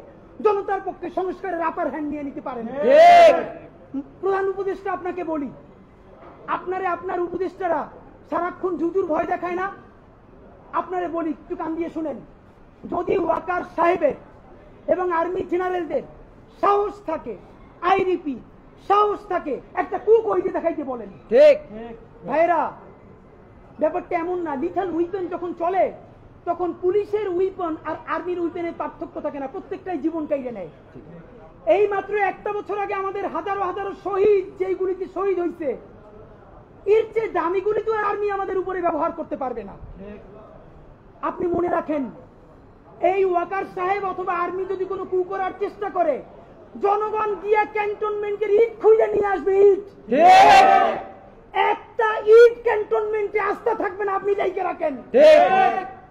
জনতার পক্ষে সংস্কারের আপার হ্যান্ড নিয়ে নিতে পারেন। প্রধান উপদেষ্টা আপনাকে বলি, আপনারে আপনার উপদেষ্টারা সারাক্ষণ জুজুর ভয় দেখায় না? আপনারে বলি, একটু কান দিয়ে শুনেন, যদি ওয়াকার সাহেবের এবং আর্মি জেনারেলদের সাহস থাকে, আইরিপি সাহস থাকে, একটা কুক ওইতে দেখাইতে বলেন। ঠিক ভাইরা, ব্যাপারটা এমন না। লিথাল উইপেন যখন চলে তখন পুলিশের উইপন আর আর্মির উইপেনের পার্থক্য থাকে না, প্রত্যেকটাই জীবন কাইড়ে নেয়। এই মাত্র একটা বছর আগে আমাদের হাজারো হাজারো শহীদ যেই গুলিতে শহীদ হয়েছে, এর চেয়ে দামি গুলি তো আর্মি আমাদের উপরে ব্যবহার করতে পারবে না। আপনি মনে রাখেন, এই ওয়াকার সাহেব অথবা আর্মি যদি কোনো কু করার চেষ্টা করে, জনগণ গিয়া ক্যান্টনমেন্টের ইট খুঁজে নিয়ে আসবে। ইট, একটা ইট ক্যান্টনমেন্টে আস্থা থাকবে না, আপনি যাইকে রাখেন।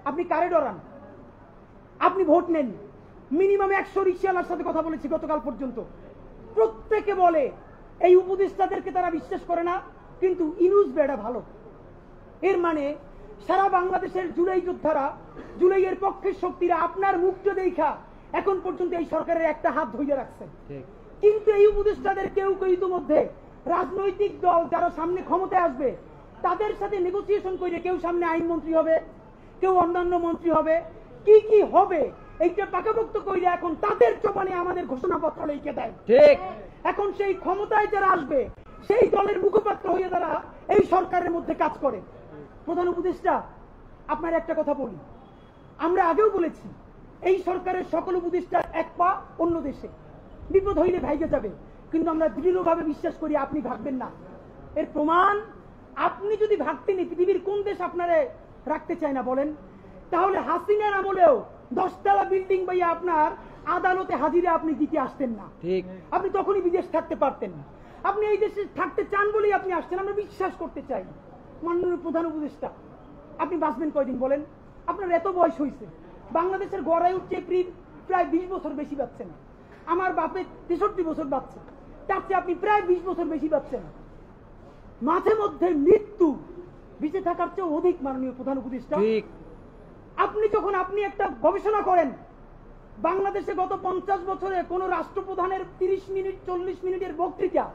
আপনি কারে ডরান? আপনি ভোট নেন। মিনিমাম 100 রিকশাওয়ালার সাথে কথা বলেছি গতকাল পর্যন্ত, প্রত্যেকে বলে এই উপদেষ্টাদেরকে তারা বিশ্বাস করে না, কিন্তু ইনুস বেড়া ভালো। এর মানে সারা বাংলাদেশের জুলাই যোদ্ধারা, জুলাইয়ের পক্ষের শক্তিরা আপনার মুক্ত দেখা এখন পর্যন্ত এই সরকারের একটা হাত ধরে রাখছে। কিন্তু এই উপদেষ্টাদের কেউ কেউ ইতিমধ্যে রাজনৈতিক দল যারা সামনে ক্ষমতায় আসবে তাদের সাথে নেগোসিয়েশন করে কেউ সামনে আইনমন্ত্রী হবে, কেউ অন্যান্য মন্ত্রী হবে, কি কি হবে এইটা পাকাপোক্ত কইলে এখন তাদের জবানে আমাদের ঘোষণাপত্র লিখে দেয়। ঠিক এখন সেই ক্ষমতায় যারা আসবে সেই দলের মুখপাত্র হয়ে তারা এই সরকারের মধ্যে কাজ করে। প্রধান উপদেষ্টা, আপনার একটা কথা বলি, আমরা আগেও বলেছি এই সরকারের সকল উপদেষ্টা এক পা অন্য দেশে, বিপদ হইলে ভাইগে যাবে, কিন্তু আমরা দৃঢ়ভাবে বিশ্বাস করি আপনি ভাববেন না। এর প্রমাণ, আপনি যদি ভাবতেন পৃথিবীর কোন দেশ আপনারে রাখতে চায় না বলেন, তাহলে হাসিনার আমলেও 10 তলা বিল্ডিং বাইয়া আপনার আদালতে হাজিরে আপনি দিতে আসতেন না। ঠিক, আপনি তখনই বিদেশ থাকতে পারতেন। আপনি এই দেশে থাকতে চান বলেই আপনি আসছেন, আমরা বিশ্বাস করতে চাই। মাননীয় প্রধান উপদেষ্টা, আপনি বাঁচবেন কয়দিন বলেন? আপনার এত বয়স হয়েছে, বাংলাদেশের গড়ায় উঠছে প্রায় 20 বছর বেশি বাঁচছেন। আমার বাপের 63 বছর বাঁচছে, তার চেয়ে আপনি প্রায় 20 বছর বেশি বাঁচছেন। মাঝে মধ্যে মৃত্যু বেঁচে থাকার চেয়ে অধিক। মাননীয় প্রধান উপদেষ্টা, আপনি যখন আপনি একটা গবেষণা করেন, বাংলাদেশে গত 50 বছরে কোন রাষ্ট্রপ্রধানের 30 মিনিট 40 মিনিটের বক্তৃতা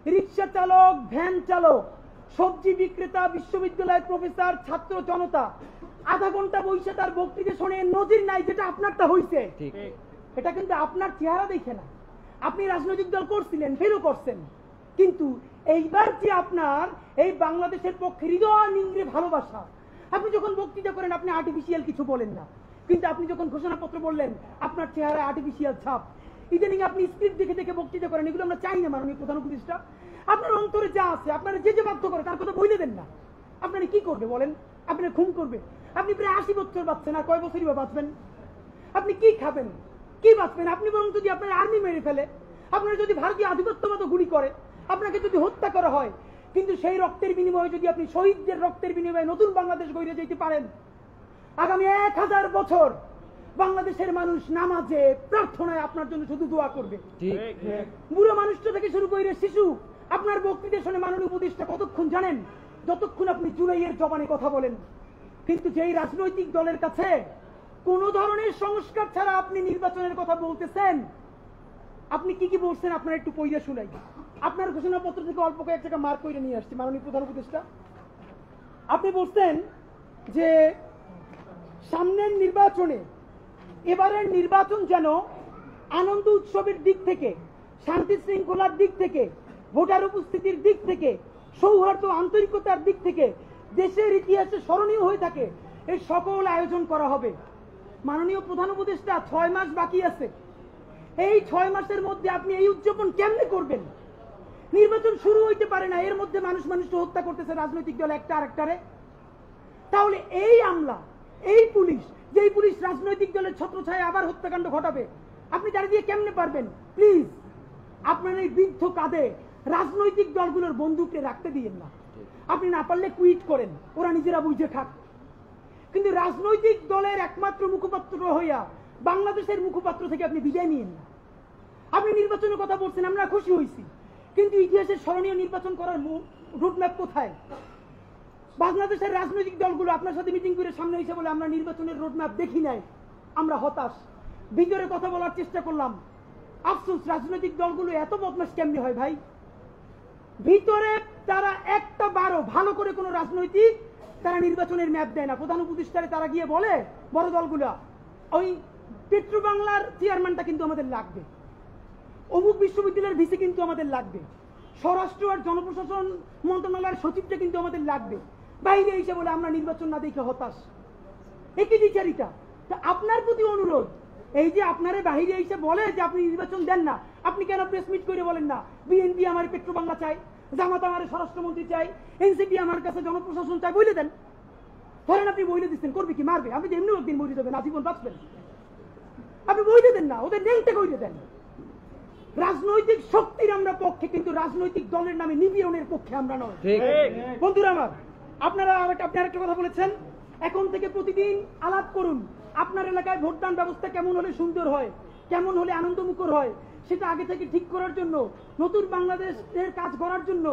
রিক্সা চালক, ভ্যান চালক, সবজি বিক্রেতা, বিশ্ববিদ্যালয়ের প্রফেসর, ছাত্র জনতা আধা ঘন্টা বসে তার বক্তৃতা শুনে নজির নাই, যেটা আপনারটা হয়েছে। এটা কিন্তু আপনার চেহারা দেখে না। আপনি রাজনৈতিক দল করছিলেন, ফেরও করছেন, কিন্তু এইবার যে আপনার এই বাংলাদেশের পক্ষে হৃদয় নিংড়ে ভালোবাসা, আপনি যখন বক্তৃতা করেন আপনি আর্টিফিশিয়াল কিছু বলেন না, কিন্তু আপনি যখন ঘোষণাপত্র বললেন আপনার চেহারা আর্টিফিশিয়াল ছাপ। ইদানিং আপনি স্ক্রিপ্ট দেখে দেখে বক্তৃতা করেন, এগুলো আমরা চাই না। মাননীয় প্রধান উপদেষ্টা, আপনার অন্তরে যা আছে, আপনারা যে যে বাধ্য করে তার কথা বলে দেন না। আপনারা কি করবে বলেন? আপনারা খুন করবে? আপনি প্রায় 80 বছর বাঁচছেন, আর কয় বছরই বা বাঁচবেন? আপনি কি খাবেন, কি বাঁচবেন? আপনি বরং যদি আপনার আর্মি মেরে ফেলে, আপনারা যদি ভারতীয় আধিপত্যবাদ গুলি করে, আপনাকে যদি হত্যা করা হয়, কিন্তু সেই রক্তের বিনিময়ে যদি আপনি শহীদদের রক্তের বিনিময়ে নতুন বাংলাদেশ গড়ে যেতে পারেন, আগামী 1000 বছর বাংলাদেশের মানুষ নামাজে প্রার্থনায় আপনার জন্য শুধু দোয়া করবে। বুড়ো মানুষটা থেকে শুরু করে শিশু আপনার বক্তৃতা শুনে মাননীয় উপদেষ্টা কতক্ষণ জানেন? যতক্ষণ আপনি জুলাইয়ের জবানে কথা বলেন। কিন্তু যেই রাজনৈতিক দলের কাছে কোন ধরনের সংস্কার ছাড়া আপনি নির্বাচনের কথা বলতেছেন, আপনি কি কি বলছেন আপনার একটু পয়লা শুনাই। আপনার ঘোষণাপত্র থেকে অল্প কয়েক টাকা মার্ক করে নিয়ে আসছি। মাননীয় প্রধান উপদেষ্টা, আপনি বলছেন যে সামনের নির্বাচনে, এবারের নির্বাচন যেন আনন্দ উৎসবের দিক থেকে, শান্তি শৃঙ্খলার দিক থেকে, ভোটার উপস্থিতির দিক থেকে, সৌহার্দ্য আন্তরিকতার দিক থেকে দেশের ইতিহাসে স্মরণীয় হয়ে থাকে, এই সকল আয়োজন করা হবে। মাননীয় প্রধান উপদেষ্টা, 6 মাস বাকি আছে। এই 6 মাসের মধ্যে আপনি এই উদযাপন কেমনে করবেন? নির্বাচন শুরু হইতে পারে না, এর মধ্যে মানুষকে হত্যা করতেছে রাজনৈতিক দল একটা আরেকটারে। তাহলে এই আমলা, এই পুলিশ, যেই পুলিশ রাজনৈতিক দলের ছত্রছায়া আবার হত্যাকাণ্ড ঘটাবে, আপনি তারা দিয়ে কেমনে পারবেন? প্লিজ আপনার এই বৃদ্ধ কাঁধে রাজনৈতিক দলগুলোর বন্দুককে রাখতে দিয়েন না। আপনি না পারলে কুইট করেন, ওরা নিজেরা বুঝে খাক। কিন্তু রাজনৈতিক দলের একমাত্র মুখপাত্র হইয়া বাংলাদেশের মুখপাত্র থেকে আপনি বিদায় নিয়েন না। আপনি নির্বাচনের কথা বলছেন, আমরা খুশি হয়েছি, কিন্তু ইতিহাসের স্মরণীয় নির্বাচন করার রুটম্যাপ কোথায়? বাংলাদেশের রাজনৈতিক দলগুলো আপনার সাথে মিটিং করে সামনে এসে বলে আমরা নির্বাচনের রোডম্যাপ দেখি নাই, আমরা হতাশ। ভিতরে কথা বলার চেষ্টা করলাম, আফসোস রাজনৈতিক দলগুলো এত বদমাশ কেমনি হয় ভাই? ভিতরে তারা একটা বারো ভালো করে কোনো রাজনৈতিক তারা নির্বাচনের ম্যাপ দেয় না। প্রধান উপদেষ্টারে তারা গিয়ে বলে বড় দলগুলো, ওই পেট্রো বাংলার চেয়ারম্যানটা কিন্তু আমাদের লাগবে, অমুক বিশ্ববিদ্যালয়ের ভিসি কিন্তু আমাদের লাগবে, স্বরাষ্ট্র আর জনপ্রশাসন মন্ত্রণালয়ের সচিবটা কিন্তু আমাদের লাগবে। বাইরে এসে বলে আমরা নির্বাচন না দেখে হতাশ। একই বিচারিতা। আপনার প্রতি অনুরোধ, এই যে আপনারা বাহিরে এসে বলে যে আপনি নির্বাচন দেন না, আপনি কেন প্রেস মিট করে বলেন না বিএনপি আমার পেট্রো বাংলা চাই, জামাত আমার স্বরাষ্ট্রমন্ত্রী চাই, এনসিপি আমার কাছে জনপ্রশাসন চাই, বলে দেন। ধরেন আপনি বইলে দিচ্ছেন, করবে কি? মারবে। আপনি এমনি একদিন বইলে দেবেন, আজীবন বাঁচবেন। আপনি বইলে দেন না, ওদের নেংটে কইলে দেন। রাজনৈতিক শক্তির আমরা পক্ষে, কিন্তু রাজনৈতিক দলের নামে নিপীড়নের পক্ষে আমরা নয়। বন্ধুরা আমার, আপনারা আপনি আরেকটা কথা বলেছেন, এখন থেকে প্রতিদিন আলাপ করুন আপনার এলাকায় ভোটদান ব্যবস্থা কেমন হলে সুন্দর হয়, কেমন হলে আনন্দমুখর হয়, সেটা আগে থেকে ঠিক করার জন্য, নতুন বাংলাদেশের কাজ করার জন্য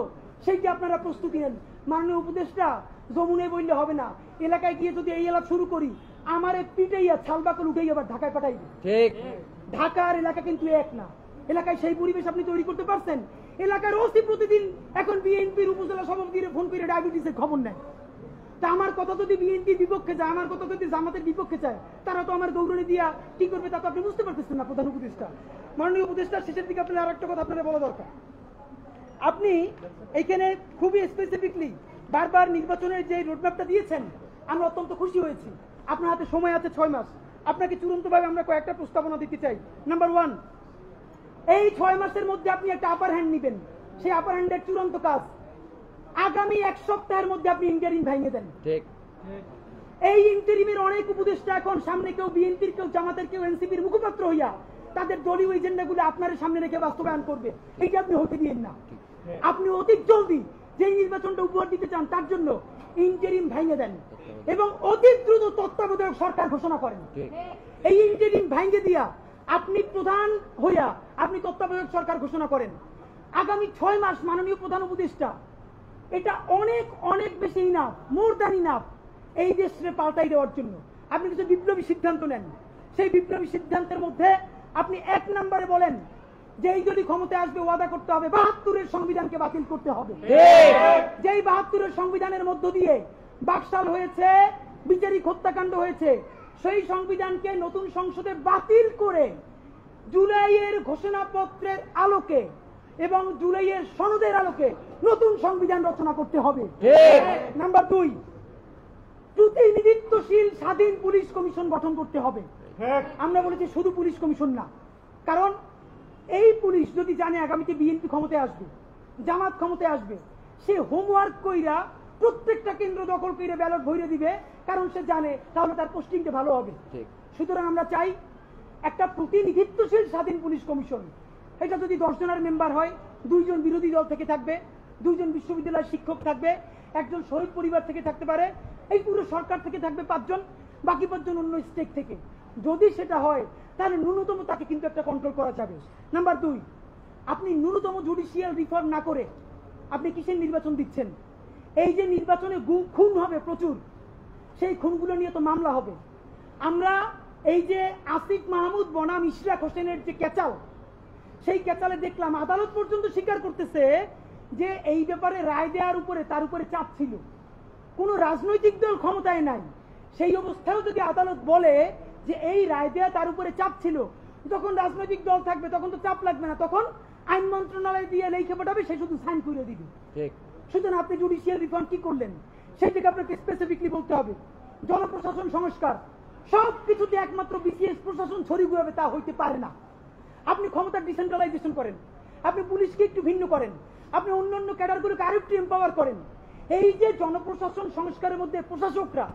সেইটা আপনারা প্রস্তুতি নেন। মাননীয় উপদেষ্টা যমুনে বললে হবে না, এলাকায় গিয়ে যদি এই এলাকা শুরু করি আমার পিটাইয়া ছালবাকল উঠেই আবার ঢাকায় পাঠাই। ঠিক, ঢাকার এলাকা কিন্তু এক না। এলাকায় সেই পরিবেশ আপনি তৈরি করতে পারছেন? এলাকার ওসি প্রতিদিন এখন বিএনপির উপজেলা সভাপতির ফোন করে ডায়াবেটিসের খবর নেয়। তা আমার কথা যদি বিএনপির বিপক্ষে যায়, আমার কথা যদি জামাতের বিপক্ষে চায়, তারা তো আমার দৌড়ে দিয়া কি করবে তা তো আপনি বুঝতে পারতেছেন না। প্রধান উপদেষ্টা, মাননীয় উপদেষ্টা, শেষের দিকে আপনার আরেকটা কথা আপনাদের বলা দরকার। আপনি এইখানে খুবই স্পেসিফিকলি বারবার নির্বাচনের যে রোডম্যাপটা দিয়েছেন, আমরা অত্যন্ত খুশি হয়েছি। আপনার হাতে সময় আছে 6 মাস। আপনাকে চূড়ান্তভাবে আমরা কয়েকটা প্রস্তাবনা দিতে চাই। নাম্বার 1, এই 6 মাসের মধ্যে আপনি একটা আপার হ্যান্ড নিবেন। সেই আপার হ্যান্ডের চূড়ান্ত কাজ আগামী 1 সপ্তাহের মধ্যে আপনি ইন্টারিম ভেঙে দেন। ঠিক, এই ইন্টারিমের অনেক উপদেষ্টা এখন সামনে কেউ বিএনপির, কেউ জামাতের, কেউ এনসিপির মুখপাত্র হইয়া তাদের দলীয় এজেন্ডাগুলো আপনার সামনে রেখে বাস্তবায়ন করবে। এইটা আপনি হতে দিয়েন না। আপনি অতি জলদি যে নির্বাচনটা উপহার দিতে চান তার জন্য ইন্টারিম ভেঙে দেন এবং অতি দ্রুত তত্ত্বাবধায়ক সরকার ঘোষণা করেন। এই ইন্টারিম ভেঙে দিয়া আপনি প্রধান হইয়া আপনি তত্ত্বাবধায়ক সরকার ঘোষণা করেন। আগামী 6 মাস মাননীয় প্রধান উপদেষ্টা, এটা অনেক অনেক বেশি ইনাফ, মোর দ্যান ইনাফ এই দেশে পাল্টাই দেওয়ার জন্য। আপনি কিছু বিপ্লবী সিদ্ধান্ত নেন। সেই বিপ্লবী সিদ্ধান্তের মধ্যে আপনি 1 নম্বরে বলেন যে এই যদি ক্ষমতায় আসবে ওয়াদা করতে হবে 72-এর সংবিধানকে বাতিল করতে হবে। যেই 72-এর সংবিধানের মধ্য দিয়ে বাকশাল হয়েছে, বিচারিক হত্যাকাণ্ড হয়েছে, সেই সংবিধানকে নতুন সংসদে বাতিল করে জুলাইয়ের ঘোষণাপত্রের আলোকে এবং জুলাইয়ের সনদের আলোকে নতুন সংবিধান রচনা করতে হবে। নাম্বার 2, প্রতিনিধিত্বশীল স্বাধীন পুলিশ কমিশন গঠন করতে হবে। আমরা বলেছি শুধু পুলিশ কমিশন না, কারণ এই পুলিশ যদি জানে আগামীতে বিএনপি ক্ষমতায় আসবে, জামাত ক্ষমতায় আসবে, সে হোমওয়ার্ক কইরা প্রত্যেকটা কেন্দ্র দখল করে ব্যালট ভরে দিবে, কারণ সে জানে তাহলে তার পোস্টিংটা ভালো হবে। সুতরাং আমরা চাই একটা প্রতিনিধিত্বশীল স্বাধীন পুলিশ কমিশন। এটা যদি 10 জনের মেম্বার হয়, 2 জন বিরোধী দল থেকে থাকবে, 2 জন বিশ্ববিদ্যালয়ের শিক্ষক থাকবে, 1 জন শহীদ পরিবার থেকে থাকতে পারে, এই পুরো সরকার থেকে থাকবে 5 জন, বাকি 5 জন অন্য স্টেক থেকে। যদি সেটা হয় তাহলে ন্যূনতম তাকে কিন্তু একটা কন্ট্রোল করা যাবে। নাম্বার 2, আপনি ন্যূনতম জুডিশিয়াল রিফর্ম না করে আপনি কিসের নির্বাচন দিচ্ছেন? এই যে নির্বাচনে খুন হবে প্রচুর, সেই খুনগুলো নিয়ে তো মামলা হবে। আমরা এই যে আসিফ মাহমুদ বনাম ইশরাক হোসেনের যে ক্যাচাল, সেই ক্যাচালে দেখলাম আদালত পর্যন্ত স্বীকার করতেছে যে এই ব্যাপারে রায় দেওয়ার উপরে তার উপরে চাপ ছিল। কোন রাজনৈতিক দল ক্ষমতায় নাই, সেই অবস্থায়ও যদি আদালত বলে যে এই রায় দেওয়া তার উপরে চাপ ছিল, যখন রাজনৈতিক দল থাকবে তখন তো চাপ লাগবে না, তখন আইন মন্ত্রণালয় দিয়ে লিখে পাঠাবে, সে শুধু সাইন করে দিবে। সুতরাং আপনি জুডিশিয়াল রিফর্ম কি করলেন সেই থেকে আপনাকে স্পেসিফিকলি বলতে হবে। জনপ্রশাসন সংস্কার, সবকিছুতে একমাত্র বিসিএস প্রশাসন ছড়ি ঘুরাবে তা হইতে পারে না। আপনি ক্ষমতার ডিসেন্ট্রালাইজেশন করেন, আপনি পুলিশকে একটু ভিন্ন করেন, আপনি অন্যান্য ক্যাডারগুলোকে আরেকটু এম্পাওয়ার করেন। এই যে জনপ্রশাসন সংস্কারের মধ্যে প্রশাসকরা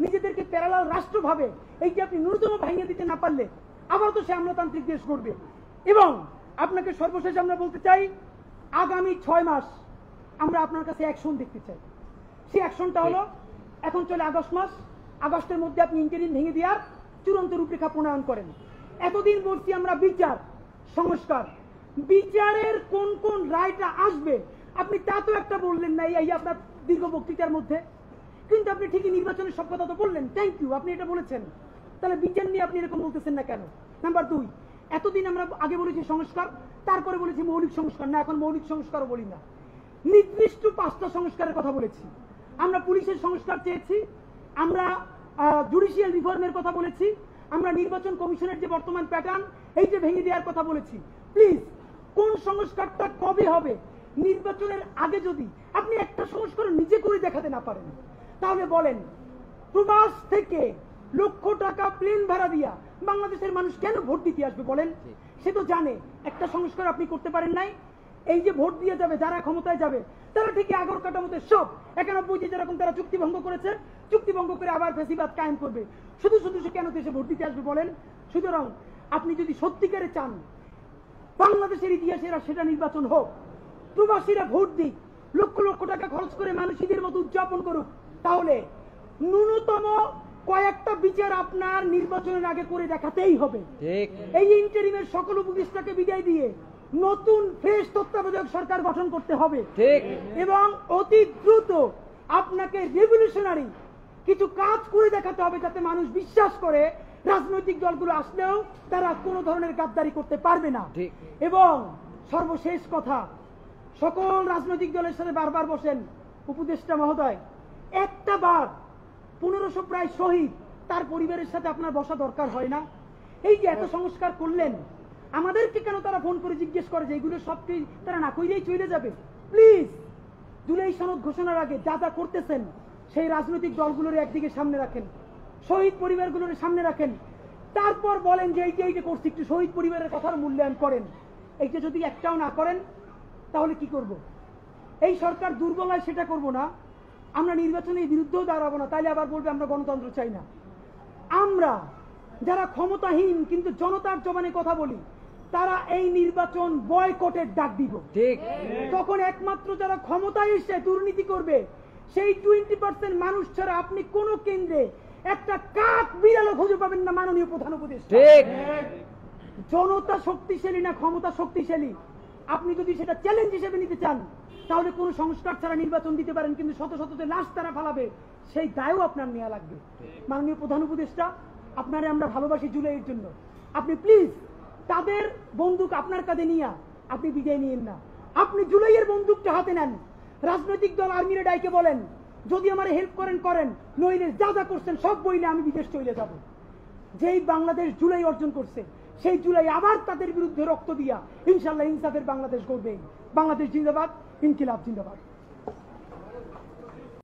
নিজেদেরকে প্যারালাল রাষ্ট্র ভাবে, এইটা আপনি ন্যূনতম ভাঙিয়ে দিতে না পারলে আবার তো সে আমলাতান্ত্রিক দেশ করবে। এবং আপনাকে সর্বশেষ আমরা বলতে চাই, আগামী 6 মাস আমরা আপনার কাছে অ্যাকশন দেখতে চাই। সেই অ্যাকশনটা হলো, এখন চলে আগস্ট মাস, আগস্টের মধ্যে আপনি ইন্টারিম ভেঙে দেওয়ার চূড়ান্ত রূপরেখা প্রণয়ন করেন। এতদিন বলছি আমরা বিচার সংস্কার, বিচারের কোন কোন রায়টা আসবে আপনি তা তো একটা বললেন না এই আপনার দীর্ঘ বক্তৃতার মধ্যে, কিন্তু আপনি ঠিকই নির্বাচনের সব কথা তো বললেন, থ্যাংক ইউ, আপনি এটা বলেছেন। তাহলে বিচার নিয়ে আপনি এরকম বলতেছেন না কেন? নাম্বার 2, এতদিন আমরা আগে বলেছি সংস্কার, তারপরে বলেছি মৌলিক সংস্কার, না এখন মৌলিক সংস্কারও বলি না, নির্দিষ্ট 5টা সংস্কারের কথা বলেছি। আমরা পুলিশের সংস্কার চেয়েছি, আমরা জুডিশিয়াল রিফর্মের কথা বলেছি, আমরা নির্বাচন কমিশনের যে বর্তমান প্যাটার্ন এইটা ভেঙে দেওয়ার কথা বলেছি। প্লিজ, কোন সংস্কারটা কবে হবে? নির্বাচনের আগে যদি আপনি একটা সংস্কার নিজে করে দেখাতে না পারেন, তাহলে বলেন প্রবাস থেকে লক্ষ টাকা প্লেন ভাড়া দিয়া বাংলাদেশের মানুষ কেন ভোট দিতে আসবে? বলেন, সে তো জানে একটা সংস্কার আপনি করতে পারেন নাই। এই যে ভোট দিয়ে যাবে, যারা ক্ষমতায় যাবে তারা ঠিক আগর কাটামতে সব 91 যেরকম তারা চুক্তি ভঙ্গ করেছে, চুক্তি ভঙ্গ করে আবার ফ্যাসিবাদ কায়েম করবে। শুধু শুধু সে কেন দেশে ভোট দিতে আসবে বলেন? সুতরাং আপনি যদি সত্যিকারে চান বাংলাদেশের ইতিহাসে সেটা নির্বাচন হোক, প্রবাসীরা ভোট দিক, লক্ষ লক্ষ টাকা খরচ করে মানুষদের মতো উদযাপন করুক, তাহলে ন্যূনতম কয়েকটা বিচার আপনার নির্বাচনের আগে করে দেখাতেই হবে। এই ইন্টারিমের সকল উপদেষ্টাকে বিদায় দিয়ে নতুন ফ্রেশ তত্ত্বাবধায়ক সরকার গঠন করতে হবে এবং অতি দ্রুত আপনাকে রেভলিউশনারি কিছু কাজ করে দেখাতে হবে, যাতে মানুষ বিশ্বাস করে রাজনৈতিক দলগুলো আসলেও তারা কোনো ধরনের গাদ্দারি করতে পারবে না। এবং সর্বশেষ কথা, সকল রাজনৈতিক দলের সাথে বারবার বসেন উপদেষ্টা মহোদয়, একটা বার 1500 প্রায় শহীদ তার পরিবারের সাথে আপনার বসা দরকার হয় না? এই যে এত সংস্কার করলেন, আমাদেরকে কেন তারা ফোন করে জিজ্ঞেস করে যে এগুলো সবটি তারা না কইলেই চলে যাবে? প্লিজ, জুলাই সনদ ঘোষণার আগে যা যা করতেছেন সেই রাজনৈতিক দলগুলোর একদিকে সামনে রাখেন, শহীদ পরিবারগুলোর সামনে রাখেন, তারপর বলেন যে এইটা করছি, একটু শহীদ পরিবারের কথার মূল্যায়ন করেন। এইটা যদি একটাও না করেন তাহলে কি করব? এই সরকার দুর্বল হয় সেটা করব না, আমরা নির্বাচনের বিরুদ্ধেও দাঁড়াবো না, তাইলে আবার বলবে আমরা গণতন্ত্র চাই না। আমরা যারা ক্ষমতাহীন কিন্তু জনতার জবানে কথা বলি, তারা এই নির্বাচন বয়কটের ডাক দিব। তখন একমাত্র যারা ক্ষমতায় এসে দুর্নীতি করবে সেই 20% মানুষ ছাড়া আপনি কোন কেন্দ্রে একটা কাক বিড়ালও খুঁজে পাবেন না। মাননীয় প্রধান উপদেষ্টা, জনতা শক্তিশালী না ক্ষমতা শক্তিশালী, আপনি যদি সেটা চ্যালেঞ্জ হিসেবে নিতে চান তাহলে কোন সংস্কার ছাড়া নির্বাচন দিতে পারেন, কিন্তু শত শত লাশ তারা ফালাবে সেই দায়ও আপনার নেওয়া লাগবে। মাননীয় প্রধান উপদেষ্টা, আপনারে আমরা ভালোবাসি জুলাইয়ের জন্য, আপনি প্লিজ তাদের বন্দুক আপনার কাঁধে নিয়ে আপনি বিদায় নিয়েন না, আপনি জুলাইয়ের বন্দুকটা হাতে নেন। রাজনৈতিক দল আর্মিরে ডাইকে বলেন যদি আমার হেল্প করেন করেন, নইলে যা যা করছেন সব বইলে আমি বিদেশ চলে যাব। যেই বাংলাদেশ জুলাই অর্জন করছে সেই জুলাই আবার তাদের বিরুদ্ধে রক্ত দিয়া ইনশাল্লাহ ইনসাফের বাংলাদেশ গড়বে। বাংলাদেশ জিন্দাবাদ, ইনকিলাব জিন্দাবাদ।